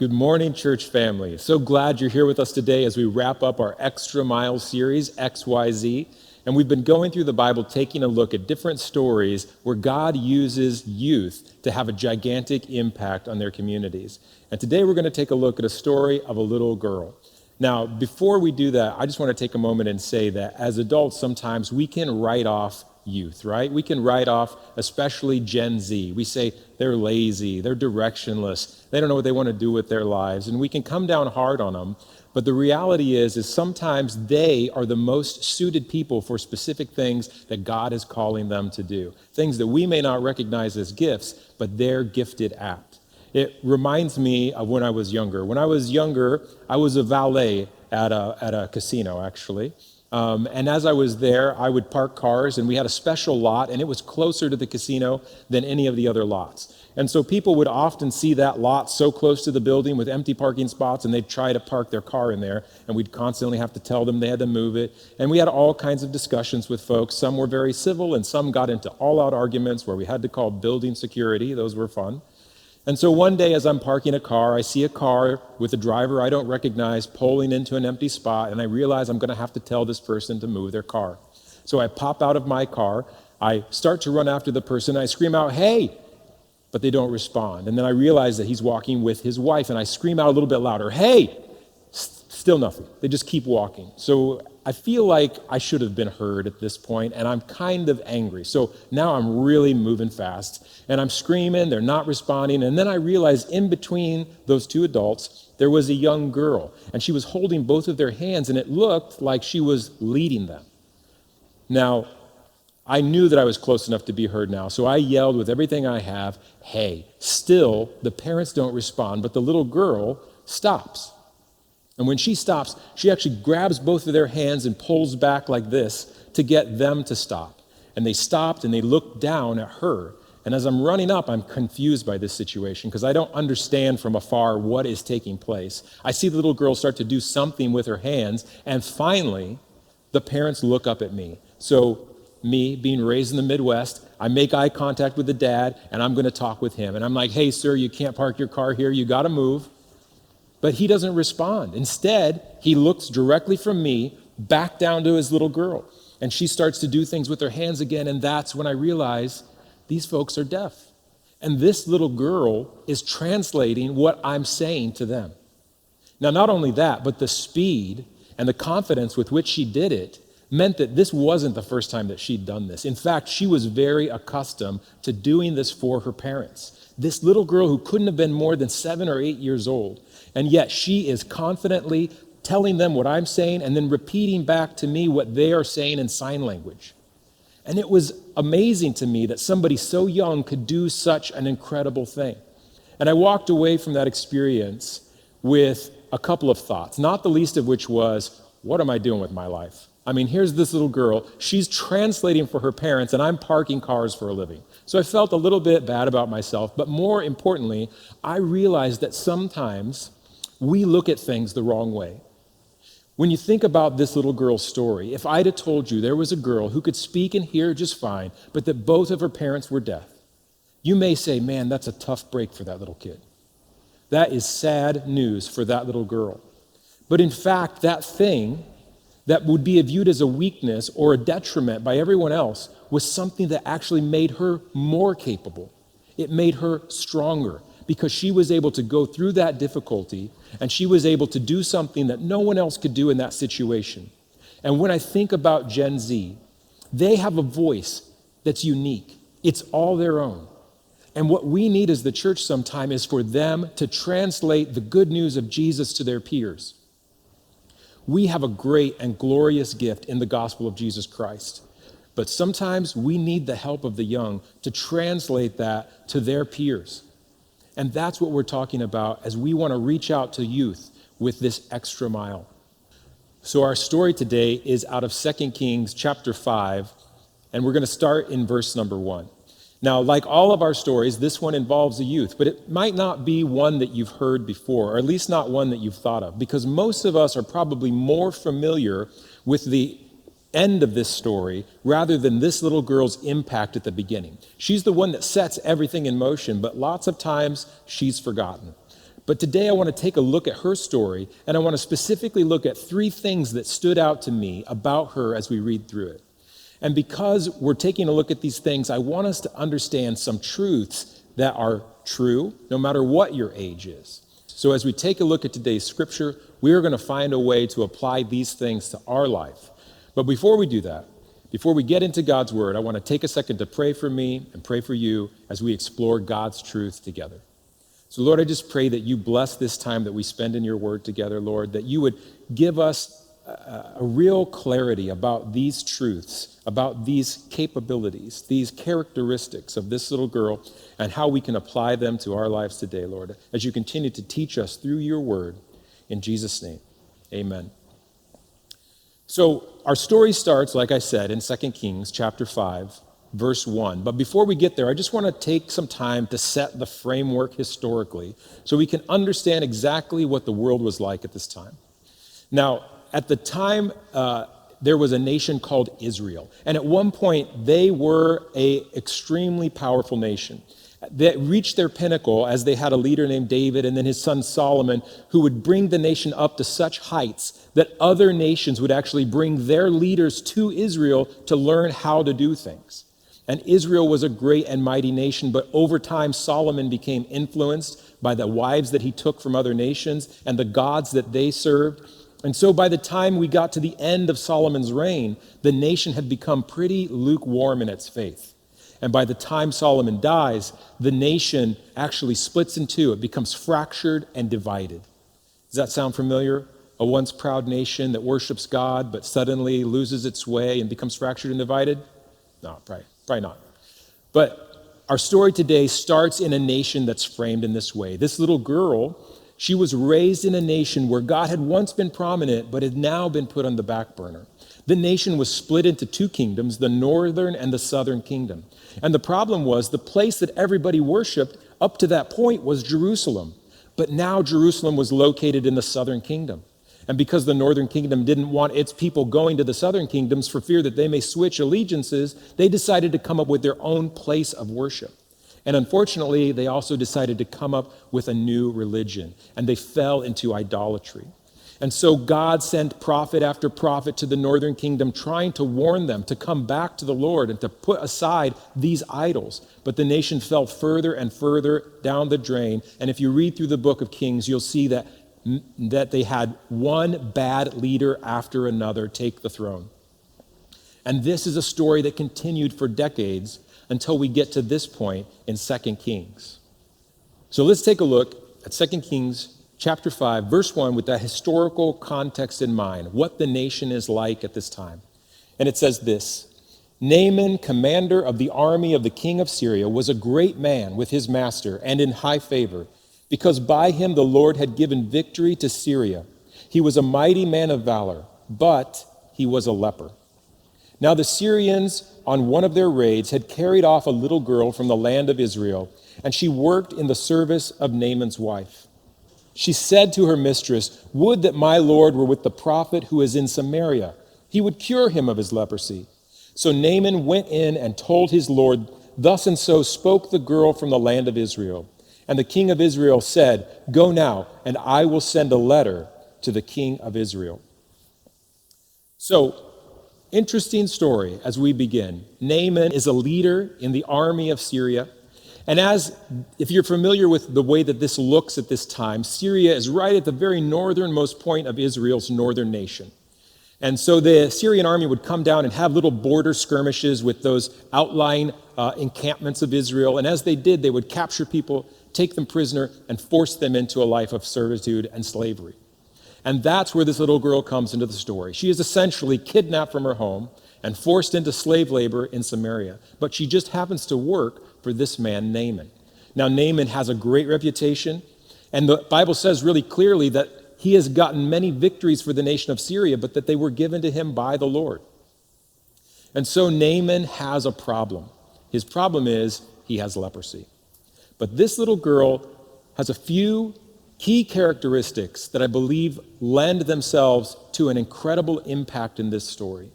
Good morning, church family. So glad you're here with us today as we wrap up our Extra Mile series, XYZ. And we've been going through the Bible, taking a look at different stories where God uses youth to have a gigantic impact on their communities. And today we're going to take a look at a story of a little girl. Now, before we do that, I just want to take a moment and say that as adults, sometimes we can write off youth, right? We can write off, especially Gen Z. We say they're lazy, they're directionless, they don't know what they want to do with their lives, and we can come down hard on them. But the reality is sometimes they are the most suited people for specific things that God is calling them to do. Things that we may not recognize as gifts, but they're gifted at. It reminds me of when I was younger. When I was younger, I was a valet at a casino, actually. And as I was there, I would park cars, and we had a special lot, and it was closer to the casino than any of the other lots. And so people would often see that lot so close to the building with empty parking spots, and they'd try to park their car in there, and we'd constantly have to tell them they had to move it. And we had all kinds of discussions with folks. Some were very civil, and some got into all-out arguments where we had to call building security. Those were fun. And so one day as I'm parking a car, I see a car with a driver I don't recognize pulling into an empty spot, and I realize I'm going to have to tell this person to move their car. So I pop out of my car, I start to run after the person, I scream out, "Hey!" But they don't respond. And then I realize that he's walking with his wife, and I scream out a little bit louder, "Hey!" Still nothing. They just keep walking. So I feel like I should have been heard at this point, and I'm kind of angry. So now I'm really moving fast, and I'm screaming, they're not responding, and then I realize in between those two adults, there was a young girl, and she was holding both of their hands, and it looked like she was leading them. Now, I knew that I was close enough to be heard now, so I yelled with everything I have, "Hey!" Still, the parents don't respond, but the little girl stops. And when she stops, she actually grabs both of their hands and pulls back like this to get them to stop. And they stopped and they looked down at her. And as I'm running up, I'm confused by this situation because I don't understand from afar what is taking place. I see the little girl start to do something with her hands, and finally, the parents look up at me. So me, being raised in the Midwest, I make eye contact with the dad, and I'm going to talk with him. And I'm like, "Hey, sir, you can't park your car here. You got to move." But he doesn't respond. Instead, he looks directly from me back down to his little girl. And she starts to do things with her hands again, and that's when I realize these folks are deaf. And this little girl is translating what I'm saying to them. Now, not only that, but the speed and the confidence with which she did it meant that this wasn't the first time that she'd done this. In fact, she was very accustomed to doing this for her parents. This little girl who couldn't have been more than 7 or 8 years old, and yet she is confidently telling them what I'm saying and then repeating back to me what they are saying in sign language. And it was amazing to me that somebody so young could do such an incredible thing. And I walked away from that experience with a couple of thoughts, not the least of which was, what am I doing with my life? I mean, here's this little girl, she's translating for her parents, and I'm parking cars for a living. So I felt a little bit bad about myself, but more importantly, I realized that sometimes we look at things the wrong way. When you think about this little girl's story, if I'd have told you there was a girl who could speak and hear just fine, but that both of her parents were deaf, you may say, "Man, that's a tough break for that little kid. That is sad news for that little girl." But in fact, that thing that would be viewed as a weakness or a detriment by everyone else was something that actually made her more capable. It made her stronger because she was able to go through that difficulty and she was able to do something that no one else could do in that situation. And when I think about Gen Z, they have a voice that's unique. It's all their own. And what we need as the church sometime is for them to translate the good news of Jesus to their peers. We have a great and glorious gift in the gospel of Jesus Christ. But sometimes we need the help of the young to translate that to their peers. And that's what we're talking about as we want to reach out to youth with this extra mile. So our story today is out of 2 Kings chapter 5, and we're going to start in verse number 1. Now, like all of our stories, this one involves a youth, but it might not be one that you've heard before, or at least not one that you've thought of, because most of us are probably more familiar with the end of this story rather than this little girl's impact at the beginning. She's the one that sets everything in motion, but lots of times she's forgotten. But today I want to take a look at her story, and I want to specifically look at 3 things that stood out to me about her as we read through it. And because we're taking a look at these things, I want us to understand some truths that are true, no matter what your age is. So as we take a look at today's scripture, we are going to find a way to apply these things to our life. But before we do that, before we get into God's word, I want to take a second to pray for me and pray for you as we explore God's truth together. So Lord, I just pray that you bless this time that we spend in your word together, Lord, that you would give us a real clarity about these truths, about these capabilities, these characteristics of this little girl, and how we can apply them to our lives today, Lord, as you continue to teach us through your word. In Jesus' name, amen. So our story starts, like I said, in 2 Kings chapter 5, verse 1. But before we get there, I just want to take some time to set the framework historically so we can understand exactly what the world was like at this time. Now, at the time, there was a nation called Israel. And at one point, they were an extremely powerful nation. They reached their pinnacle as they had a leader named David and then his son Solomon, who would bring the nation up to such heights that other nations would actually bring their leaders to Israel to learn how to do things. And Israel was a great and mighty nation, but over time, Solomon became influenced by the wives that he took from other nations and the gods that they served. And so by the time we got to the end of Solomon's reign, the nation had become pretty lukewarm in its faith. And by the time Solomon dies, the nation actually splits in two. It becomes fractured and divided. Does that sound familiar? A once proud nation that worships God, but suddenly loses its way and becomes fractured and divided? No, probably not. But our story today starts in a nation that's framed in this way. This little girl, she was raised in a nation where God had once been prominent, but had now been put on the back burner. The nation was split into 2 kingdoms, the northern and the southern kingdom. And the problem was the place that everybody worshiped up to that point was Jerusalem. But now Jerusalem was located in the southern kingdom. And because the northern kingdom didn't want its people going to the southern kingdoms for fear that they may switch allegiances, they decided to come up with their own place of worship. And unfortunately, they also decided to come up with a new religion, and they fell into idolatry. And so God sent prophet after prophet to the northern kingdom, trying to warn them to come back to the Lord and to put aside these idols. But the nation fell further and further down the drain. And if you read through the book of Kings, you'll see that they had one bad leader after another take the throne. And this is a story that continued for decades until we get to this point in 2 Kings. So let's take a look at 2 Kings chapter 5, verse 1, with that historical context in mind, what the nation is like at this time. And it says this: Naaman, commander of the army of the king of Syria, was a great man with his master and in high favor, because by him the Lord had given victory to Syria. He was a mighty man of valor, but he was a leper. Now the Syrians, on one of their raids, had carried off a little girl from the land of Israel, and she worked in the service of Naaman's wife. She said to her mistress, "Would that my Lord were with the prophet who is in Samaria. He would cure him of his leprosy." So Naaman went in and told his Lord, "Thus and so spoke the girl from the land of Israel." And the king of Israel said, "Go now, and I will send a letter to the king of Israel." So, interesting story as we begin. Naaman is a leader in the army of Syria. And if you're familiar with the way that this looks at this time, Syria is right at the very northernmost point of Israel's northern nation. And so the Syrian army would come down and have little border skirmishes with those outlying encampments of Israel. And as they did, they would capture people, take them prisoner, and force them into a life of servitude and slavery. And that's where this little girl comes into the story. She is essentially kidnapped from her home and forced into slave labor in Samaria. But she just happens to work for this man, Naaman. Now, Naaman has a great reputation, and the Bible says really clearly that he has gotten many victories for the nation of Syria, but that they were given to him by the Lord. And so Naaman has a problem. His problem is he has leprosy. But this little girl has a few key characteristics that I believe lend themselves to an incredible impact in this story.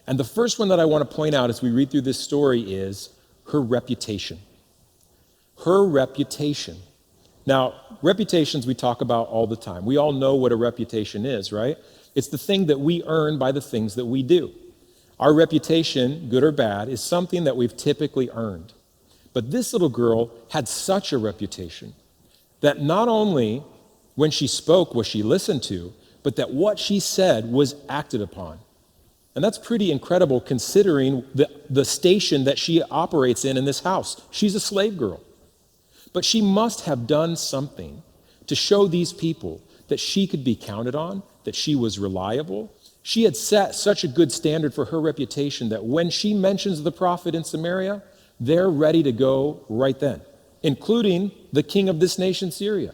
And the first one that I want to point out as we read through this story is her reputation. Her reputation. Now, reputations we talk about all the time. We all know what a reputation is, right? It's the thing that we earn by the things that we do. Our reputation, good or bad, is something that we've typically earned. But this little girl had such a reputation that not only when she spoke was she listened to, but that what she said was acted upon. And that's pretty incredible considering the station that she operates in this house. She's a slave girl. But she must have done something to show these people that she could be counted on, that she was reliable. She had set such a good standard for her reputation that when she mentions the prophet in Samaria, they're ready to go right then, including the king of this nation, Syria.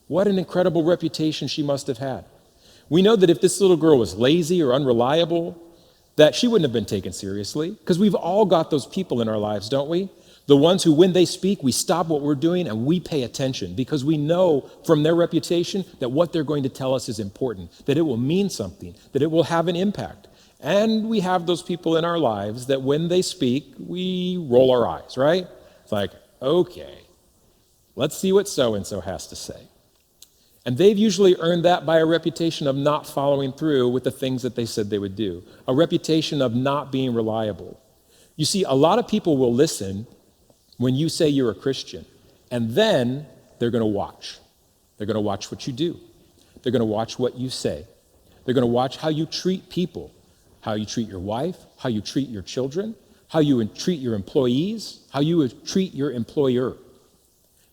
What an incredible reputation she must have had. We know that if this little girl was lazy or unreliable, that she wouldn't have been taken seriously, because we've all got those people in our lives, don't we? The ones who, when they speak, we stop what we're doing and we pay attention because we know from their reputation that what they're going to tell us is important, that it will mean something, that it will have an impact. And we have those people in our lives that when they speak, we roll our eyes, right? It's like, okay, let's see what so-and-so has to say. And they've usually earned that by a reputation of not following through with the things that they said they would do, a reputation of not being reliable. You see, a lot of people will listen when you say you're a Christian, and then they're going to watch. They're going to watch what you do. They're going to watch what you say. They're going to watch how you treat people, how you treat your wife, how you treat your children, how you treat your employees, how you treat your employer.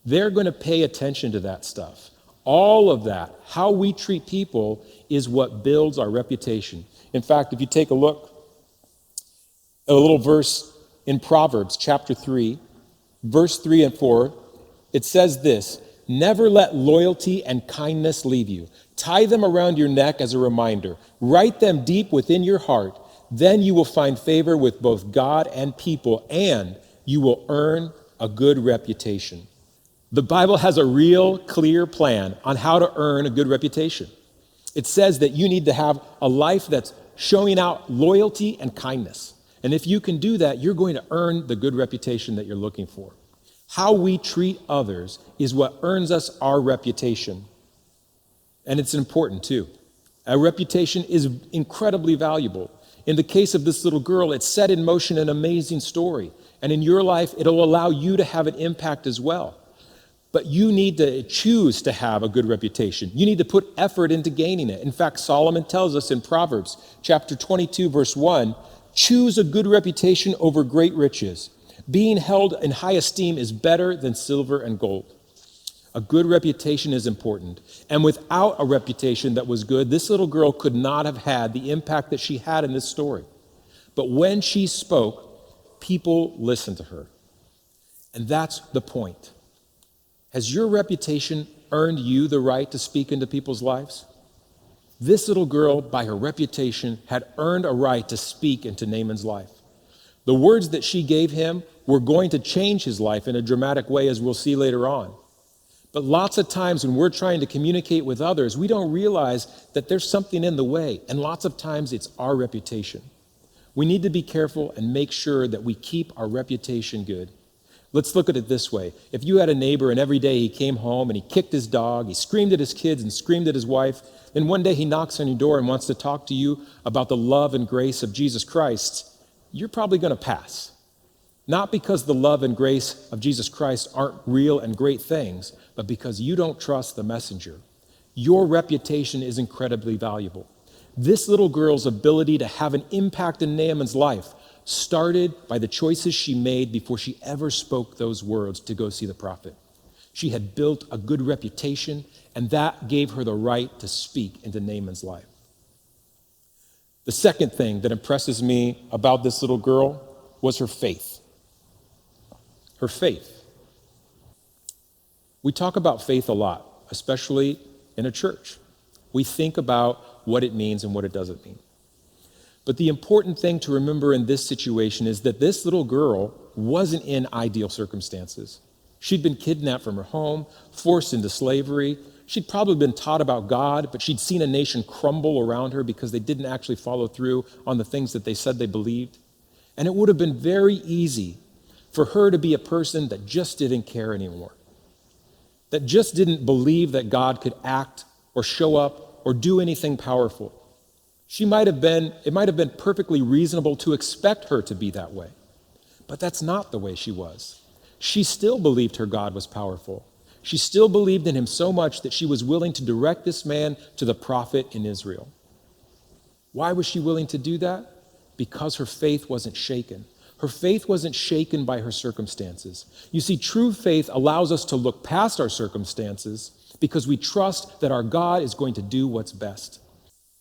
They're going to pay attention to that stuff. All of that, how we treat people, is what builds our reputation. In fact, if you take a look at a little verse in Proverbs chapter 3, verse 3 and 4, it says this: "Never let loyalty and kindness leave you. Tie them around your neck as a reminder. Write them deep within your heart. Then you will find favor with both God and people, and you will earn a good reputation." The Bible has a real clear plan on how to earn a good reputation. It says that you need to have a life that's showing out loyalty and kindness. And if you can do that, you're going to earn the good reputation that you're looking for. How we treat others is what earns us our reputation. And it's important too. A reputation is incredibly valuable. In the case of this little girl, it set in motion an amazing story. And in your life, it'll allow you to have an impact as well. But you need to choose to have a good reputation. You need to put effort into gaining it. In fact, Solomon tells us in Proverbs chapter 22, verse 1, "Choose a good reputation over great riches. Being held in high esteem is better than silver and gold." A good reputation is important. And without a reputation that was good, this little girl could not have had the impact that she had in this story. But when she spoke, people listened to her. And that's the point. Has your reputation earned you the right to speak into people's lives? This little girl, by her reputation, had earned a right to speak into Naaman's life. The words that she gave him were going to change his life in a dramatic way, as we'll see later on. But lots of times when we're trying to communicate with others, we don't realize that there's something in the way, and lots of times it's our reputation. We need to be careful and make sure that we keep our reputation good. Let's look at it this way. If you had a neighbor and every day he came home and he kicked his dog, he screamed at his kids and screamed at his wife, then one day he knocks on your door and wants to talk to you about the love and grace of Jesus Christ, you're probably going to pass. Not because the love and grace of Jesus Christ aren't real and great things, but because you don't trust the messenger. Your reputation is incredibly valuable. This little girl's ability to have an impact in Naaman's life started by the choices she made before she ever spoke those words to go see the prophet. She had built a good reputation, and that gave her the right to speak into Naaman's life. The second thing that impresses me about this little girl was her faith. Her faith. We talk about faith a lot, especially in a church. We think about what it means and what it doesn't mean. But the important thing to remember in this situation is that this little girl wasn't in ideal circumstances. She'd been kidnapped from her home, forced into slavery. She'd probably been taught about God, but she'd seen a nation crumble around her because they didn't actually follow through on the things that they said they believed. And it would have been very easy for her to be a person that just didn't care anymore. that just didn't believe that God could act or show up or do anything powerful. It might have been perfectly reasonable to expect her to be that way. But that's not the way she was. She still believed her God was powerful. She still believed in him so much that she was willing to direct this man to the prophet in Israel. Why was she willing to do that? Because her faith wasn't shaken. Her faith wasn't shaken by her circumstances. You see, true faith allows us to look past our circumstances because we trust that our God is going to do what's best.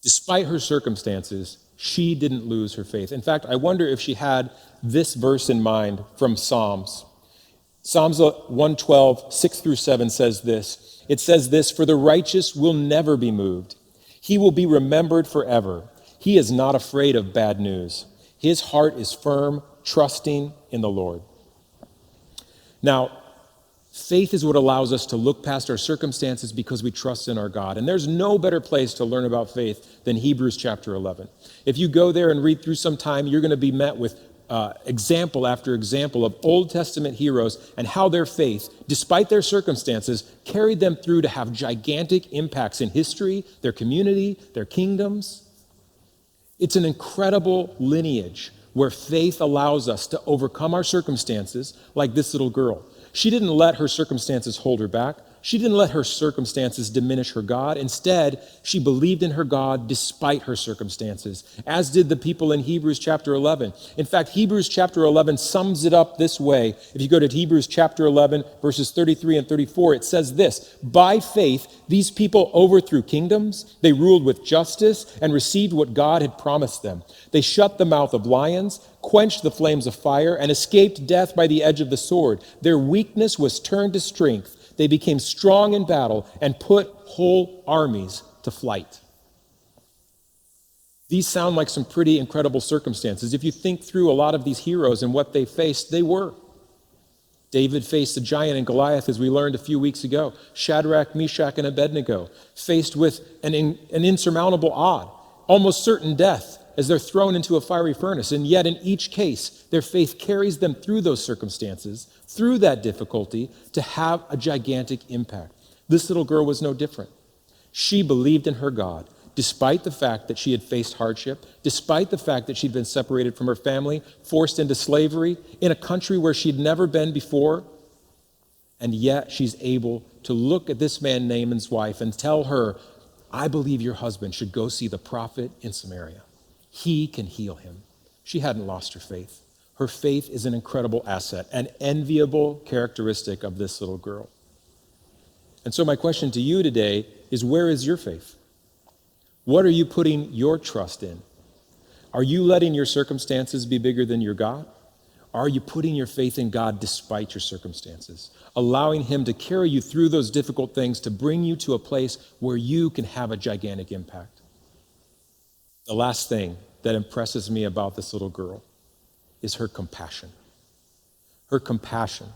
Despite her circumstances, she didn't lose her faith. In fact, I wonder if she had this verse in mind from Psalms. Psalms 112, 6 through 7 says this. It says this, "For the righteous will never be moved. He will be remembered forever. He is not afraid of bad news. His heart is firm, trusting in the Lord." Now, faith is what allows us to look past our circumstances because we trust in our God. And there's no better place to learn about faith than Hebrews chapter 11. If you go there and read through some time, you're going to be met with example after example of Old Testament heroes and how their faith, despite their circumstances, carried them through to have gigantic impacts in history, their community, their kingdoms. It's an incredible lineage where faith allows us to overcome our circumstances, like this little girl. She didn't let her circumstances hold her back. She didn't let her circumstances diminish her God. Instead, she believed in her God despite her circumstances, as did the people in Hebrews chapter 11. In fact, Hebrews chapter 11 sums it up this way. If you go to Hebrews chapter 11, verses 33 and 34, it says this, "By faith, these people overthrew kingdoms, they ruled with justice, and received what God had promised them. They shut the mouth of lions, quenched the flames of fire, and escaped death by the edge of the sword. Their weakness was turned to strength. They became strong in battle and put whole armies to flight." These sound like some pretty incredible circumstances. If you think through a lot of these heroes and what they faced, they were. David faced a giant in Goliath, as we learned a few weeks ago. Shadrach, Meshach, and Abednego faced with an insurmountable odd, almost certain death, as they're thrown into a fiery furnace. And yet in each case, their faith carries them through those circumstances, through that difficulty, to have a gigantic impact. This little girl was no different. She believed in her God, despite the fact that she had faced hardship, despite the fact that she'd been separated from her family, forced into slavery, in a country where she'd never been before. And yet she's able to look at this man, Naaman's wife, and tell her, "I believe your husband should go see the prophet in Samaria. He can heal him." She hadn't lost her faith. Her faith is an incredible asset, an enviable characteristic of this little girl. And so my question to you today is, where is your faith? What are you putting your trust in? Are you letting your circumstances be bigger than your God? Are you putting your faith in God despite your circumstances, allowing him to carry you through those difficult things to bring you to a place where you can have a gigantic impact? The last thing that impresses me about this little girl is her compassion. Her compassion.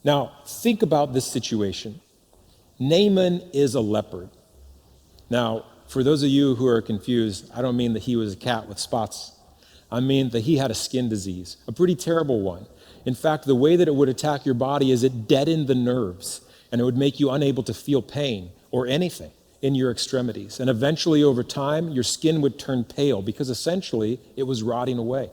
Now, think about this situation. Naaman is a leopard. Now, for those of you who are confused, I don't mean that he was a cat with spots. I mean that he had a skin disease, a pretty terrible one. In fact, the way that it would attack your body is it deadened the nerves, and it would make you unable to feel pain or anything in your extremities. And eventually, over time, your skin would turn pale because essentially it was rotting away.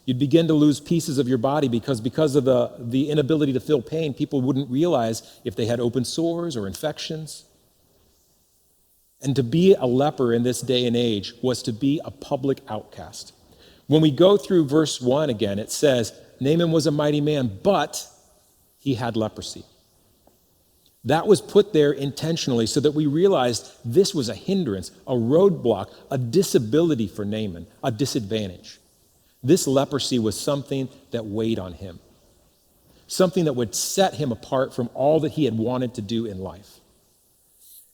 You'd begin to lose pieces of your body because of the inability to feel pain, people wouldn't realize if they had open sores or infections. And to be a leper in this day and age was to be a public outcast. When we go through verse 1 again, it says, Naaman was a mighty man, but he had leprosy. That was put there intentionally so that we realized this was a hindrance, a roadblock, a disability for Naaman, a disadvantage. This leprosy was something that weighed on him, something that would set him apart from all that he had wanted to do in life.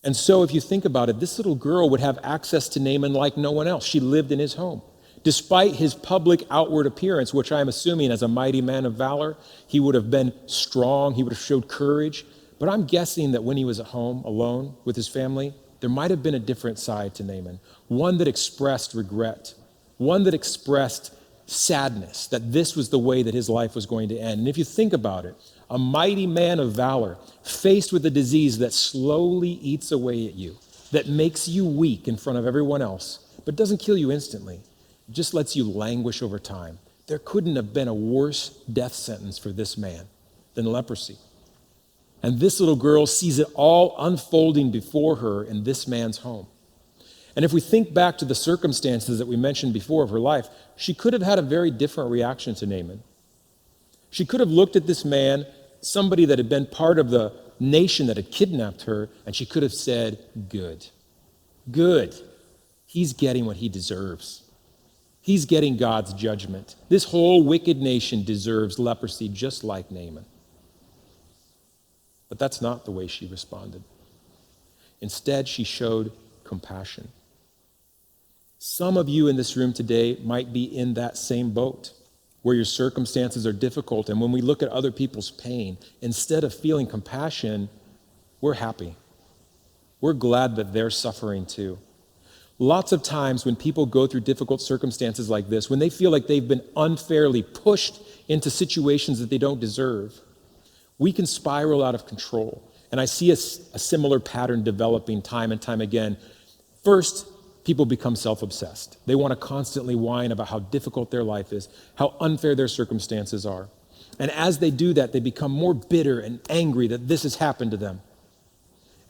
And so if you think about it, this little girl would have access to Naaman like no one else. She lived in his home. Despite his public outward appearance, which I'm assuming as a mighty man of valor, he would have been strong, he would have showed courage. But I'm guessing that when he was at home alone with his family, there might have been a different side to Naaman, one that expressed regret, one that expressed sadness, that this was the way that his life was going to end. And if you think about it, a mighty man of valor, faced with a disease that slowly eats away at you, that makes you weak in front of everyone else, but doesn't kill you instantly. It just lets you languish over time. There couldn't have been a worse death sentence for this man than leprosy. And this little girl sees it all unfolding before her in this man's home. And if we think back to the circumstances that we mentioned before of her life, she could have had a very different reaction to Naaman. She could have looked at this man, somebody that had been part of the nation that had kidnapped her, and she could have said, good. He's getting what he deserves. He's getting God's judgment. This whole wicked nation deserves leprosy just like Naaman. But that's not the way she responded. Instead, she showed compassion. Some of you in this room today might be in that same boat where your circumstances are difficult, and when we look at other people's pain, instead of feeling compassion, we're happy. We're glad that they're suffering too. Lots of times when people go through difficult circumstances like this, when they feel like they've been unfairly pushed into situations that they don't deserve, we can spiral out of control. And I see a similar pattern developing time and time again. First, people become self-obsessed. They want to constantly whine about how difficult their life is, how unfair their circumstances are. And as they do that, they become more bitter and angry that this has happened to them.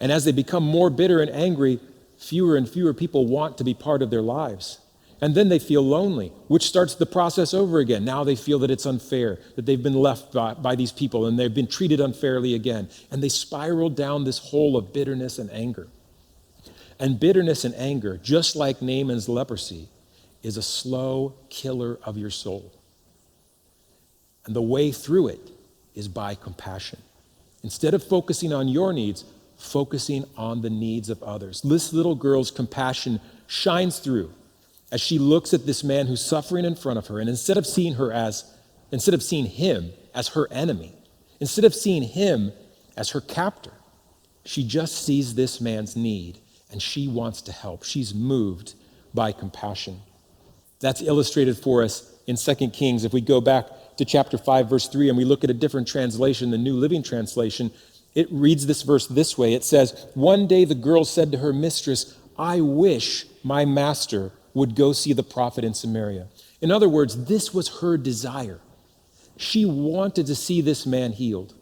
And as they become more bitter and angry, fewer and fewer people want to be part of their lives. And then they feel lonely, which starts the process over again. Now they feel that it's unfair, that they've been left by these people and they've been treated unfairly again. And they spiral down this hole of bitterness and anger. And bitterness and anger, just like Naaman's leprosy, is a slow killer of your soul. And the way through it is by compassion. Instead of focusing on your needs, focusing on the needs of others. This little girl's compassion shines through as she looks at this man who's suffering in front of her, and instead of seeing him as her enemy, instead of seeing him as her captor, she just sees this man's need and she wants to help. She's moved by compassion. That's illustrated for us in 2 Kings. If we go back to chapter 5, verse 3, and we look at a different translation, the New Living Translation, it reads this verse this way. It says, "One day the girl said to her mistress, 'I wish my master would go see the prophet in Samaria.'" In other words, this was her desire. She wanted to see this man healed.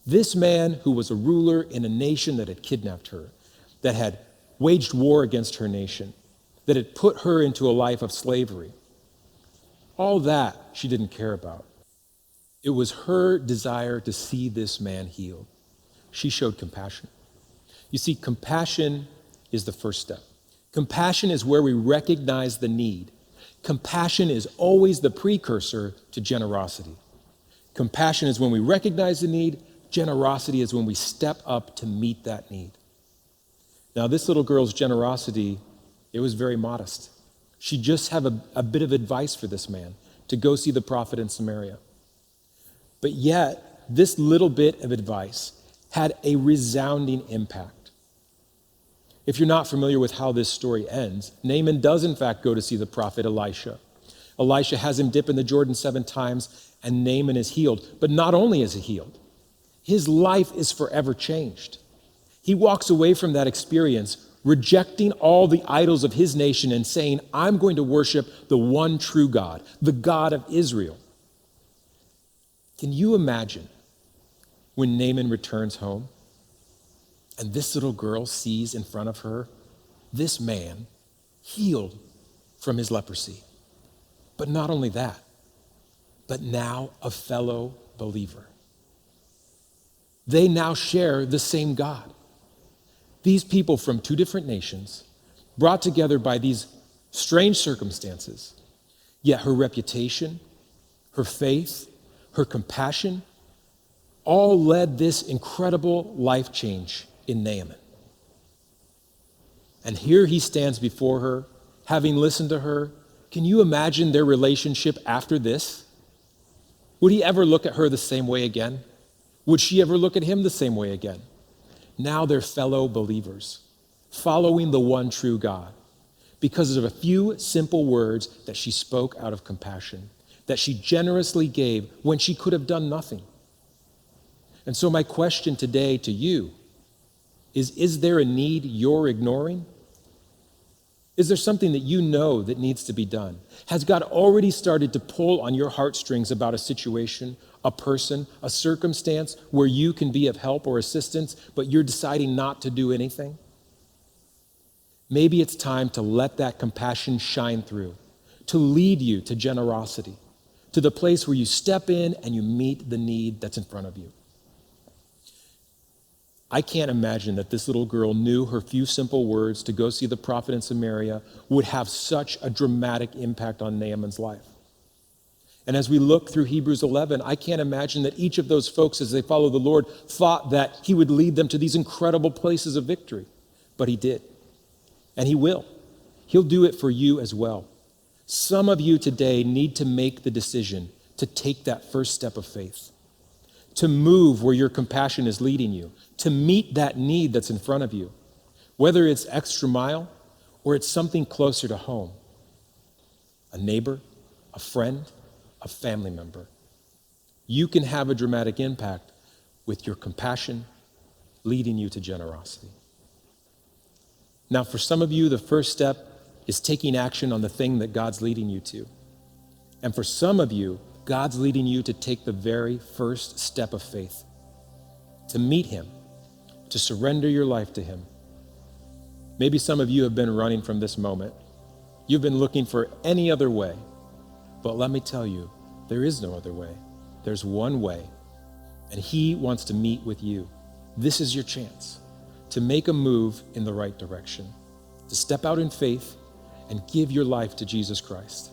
This man who was a ruler in a nation that had kidnapped her, that had waged war against her nation, that had put her into a life of slavery. All that she didn't care about. It was her desire to see this man healed. She showed compassion. You see, compassion is the first step. Compassion is where we recognize the need. Compassion is always the precursor to generosity. Compassion is when we recognize the need. Generosity is when we step up to meet that need. Now, this little girl's generosity, it was very modest. She just had a bit of advice for this man to go see the prophet in Samaria. But yet, this little bit of advice had a resounding impact. If you're not familiar with how this story ends, Naaman does in fact go to see the prophet Elisha. Elisha has him dip in the Jordan 7 times, and Naaman is healed. But not only is he healed, his life is forever changed. He walks away from that experience, rejecting all the idols of his nation and saying, "I'm going to worship the one true God, the God of Israel." Can you imagine when Naaman returns home and this little girl sees in front of her this man healed from his leprosy? But not only that, but now a fellow believer. They now share the same God. These people from two different nations, brought together by these strange circumstances, yet her reputation, her faith, her compassion, all led this incredible life change in Naaman. And here he stands before her, having listened to her. Can you imagine their relationship after this? Would he ever look at her the same way again? Would she ever look at him the same way again? Now they're fellow believers, following the one true God, because of a few simple words that she spoke out of compassion, that she generously gave when she could have done nothing. And so my question today to you is there a need you're ignoring? Is there something that you know that needs to be done? Has God already started to pull on your heartstrings about a situation, a person, a circumstance where you can be of help or assistance, but you're deciding not to do anything? Maybe it's time to let that compassion shine through, to lead you to generosity, to the place where you step in and you meet the need that's in front of you. I can't imagine that this little girl knew her few simple words to go see the prophet in Samaria would have such a dramatic impact on Naaman's life. And as we look through Hebrews 11, I can't imagine that each of those folks, as they follow the Lord, thought that he would lead them to these incredible places of victory. But he did. And he will. He'll do it for you as well. Some of you today need to make the decision to take that first step of faith, to move where your compassion is leading you, to meet that need that's in front of you, whether it's extra mile or it's something closer to home, a neighbor, a friend, a family member. You can have a dramatic impact with your compassion leading you to generosity. Now, for some of you, the first step is taking action on the thing that God's leading you to. And for some of you, God's leading you to take the very first step of faith, to meet him, to surrender your life to him. Maybe some of you have been running from this moment. You've been looking for any other way. But let me tell you, there is no other way. There's one way, and he wants to meet with you. This is your chance to make a move in the right direction, to step out in faith and give your life to Jesus Christ.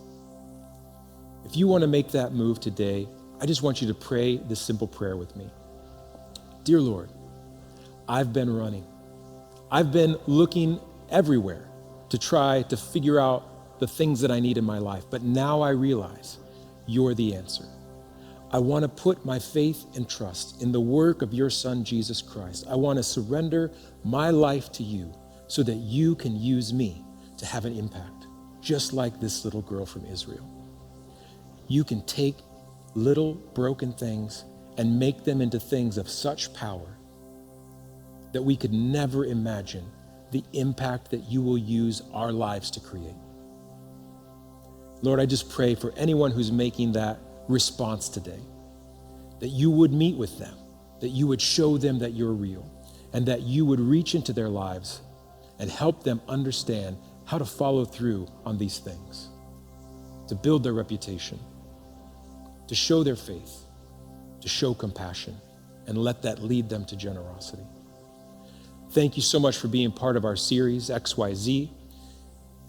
If you want to make that move today, I just want you to pray this simple prayer with me. Dear Lord, I've been running. I've been looking everywhere to try to figure out the things that I need in my life, but now I realize you're the answer. I want to put my faith and trust in the work of your Son, Jesus Christ. I want to surrender my life to you so that you can use me to have an impact, just like this little girl from Israel. You can take little broken things and make them into things of such power that we could never imagine the impact that you will use our lives to create. Lord, I just pray for anyone who's making that response today, that you would meet with them, that you would show them that you're real, and that you would reach into their lives and help them understand how to follow through on these things, to build their reputation, to show their faith, to show compassion, and let that lead them to generosity. Thank you so much for being part of our series, XYZ,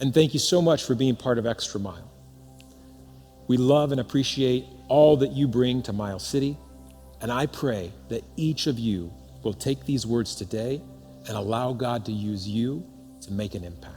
and thank you so much for being part of Extra Mile. We love and appreciate all that you bring to Mile City, and I pray that each of you will take these words today and allow God to use you to make an impact.